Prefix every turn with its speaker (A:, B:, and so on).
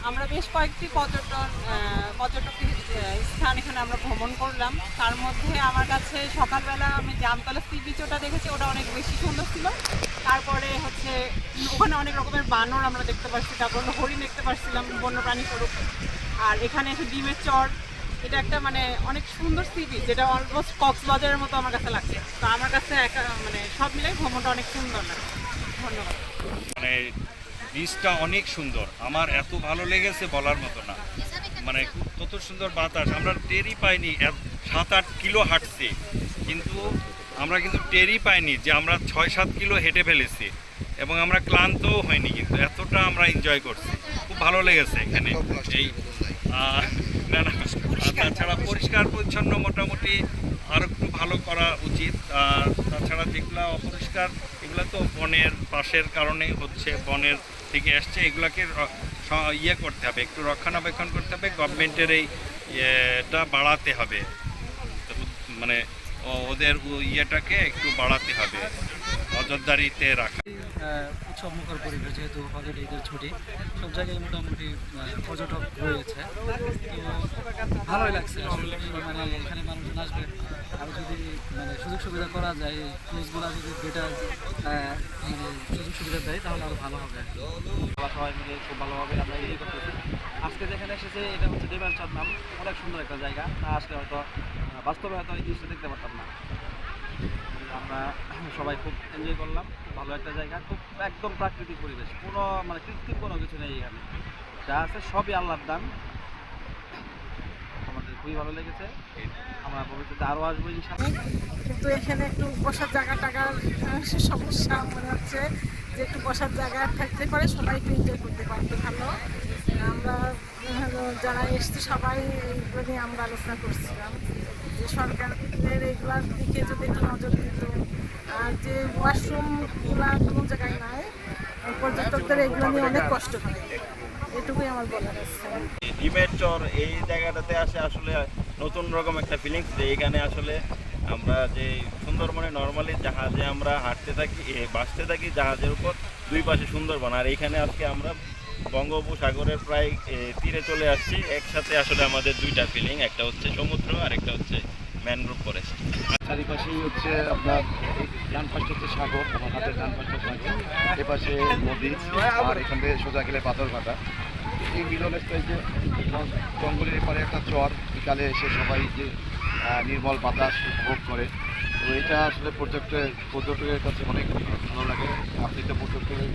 A: আমরা বেশ কয়েকটি পর্যটক স্থান এখানে আমরা ভ্রমণ করলাম। তার মধ্যে আমার কাছে সকালবেলা আমি জামতলা সি বিচ ওটা দেখেছি, ওটা অনেক বেশি সুন্দর ছিল। তারপরে হচ্ছে ওখানে অনেক রকমের বানর আমরা দেখতে পাচ্ছি, তারপর হরিণ দেখতে পাচ্ছিলাম, বন্যপ্রাণী স্বরূপ। আর এখানে এসে ডিমের চর, এটা একটা মানে অনেক সুন্দর সি বিচ, যেটা অলমোস্ট কক্সবাজারের মতো আমার কাছে লাগছে। তো আমার কাছে মানে সব মিলে ভ্রমণটা অনেক সুন্দর লাগে। ধন্যবাদ।
B: মানে বীজটা অনেক সুন্দর, আমার এত ভালো লেগেছে বলার মতো না। মানে কত সুন্দর বাতাস, আমরা টেরই পাইনি 7-8 কিলো হাঁটছি, কিন্তু আমরা কিন্তু টেরই পাইনি যে আমরা 6-7 কিলো হেঁটে ফেলেছি, এবং আমরা ক্লান্তও হয়নি, কিন্তু এতটা আমরা এনজয় করছি, খুব ভালো লেগেছে এখানে। এই না না, তাছাড়া পরিষ্কার পরিচ্ছন্ন মোটামুটি আরও একটু ভালো করা উচিত। আর তাছাড়া যেগুলো অপরিষ্কার, এগুলো তো বনের পাশের কারণে হচ্ছে, বনের থেকে আসছে, এগুলাকে ইয়ে করতে হবে, একটু রক্ষণাবেক্ষণ করতে হবে, গভর্নমেন্টের এই ইয়েটা বাড়াতে হবে, মানে ওদের ইয়েটাকে একটু বাড়াতে হবে, নজরদারিতে রাখা।
C: উৎসবমুখর পরিবেশ, যেহেতু হলিডে ঈদের ছুটি, সব জায়গায় মোটামুটি পর্যটক রয়েছে, তো ভালোই লাগছে আসলে। মানে এখানে মানুষজন আসবে, আরও যদি মানে সুযোগ সুবিধা করা যায়, ক্রুজগুলো যদি বেটার মানে সুযোগ সুবিধা দেয়, তাহলে আরও ভালো হবে। সবাই মিলে খুব ভালোভাবে আমরা ইয়ে করতেছি। আজকে যেখানে এসেছে এটা হচ্ছে দেবান নাম, অনেক সুন্দর একটা জায়গা, না আসলে হয়তো বাস্তবে হয়তো এই জিনিসটা দেখতে পারতাম না। আমরা সবাই খুব এনজয় করলাম, খুব ভালো একটা জায়গা, খুব একদম প্রাকৃতিক পরিবেশ, কোনো মানে কৃত্রিম কোনো কিছু নেই এখানে, যা আছে সবই আল্লাহর দান। আমাদের খুবই ভালো লেগেছে, আমরা ভবিষ্যতে আরও আসবো ইনশাআল্লাহ।
D: কিন্তু এখানে একটু বসার জায়গা টাকার সমস্যা মনে হচ্ছে, যে একটু বসার জায়গা থাকতে পারে, সবাই একটু এনজয় করতে পারতো ভালো। আমরা যারা এসছি সবাই এইগুলো নিয়ে আমরা আলোচনা করছিলাম যে সরকারের এইগুলার দিকে যদি একটু নজর দিত, আর যে ওয়াশরুমগুলা কোনো জায়গায় নাই, পর্যটকদের এগুলো নিয়ে অনেক কষ্ট হয়, এটুকুই আমার বলার আছে।
E: ডিমের চর এই জায়গাটাতে আসে আসলে নতুন রকম একটা ফিলিংস, যে এখানে আসলে আমরা যে সুন্দরবনে নর্মালি জাহাজে আমরা হাঁটতে থাকি, বাসতে থাকি জাহাজের উপর, দুই পাশে সুন্দরবন, আর এখানে আজকে আমরা বঙ্গোপসাগরের প্রায় তীরে চলে আসছি। একসাথে আসলে আমাদের দুইটা ফিলিং, একটা হচ্ছে সমুদ্র আর একটা হচ্ছে ম্যানগ্রোভ ফরেস্ট।
F: চারিপাশেই হচ্ছে আপনার ডান পাশে হচ্ছে সাগর, আমার হাতের ডান পাশে সাগর, এপাশে নদী, আর এখান থেকে সোজা গেলে পাথর ঘাটা। এই মিলনস্থলে যে জঙ্গলের এপারে একটা চর, বিকালে এসে সবাই যে নির্মল বাতাস উপভোগ করে, তো এটা আসলে পর্যটকের কাছে অনেক ভালো লাগে। আপনি তো পর্যটকের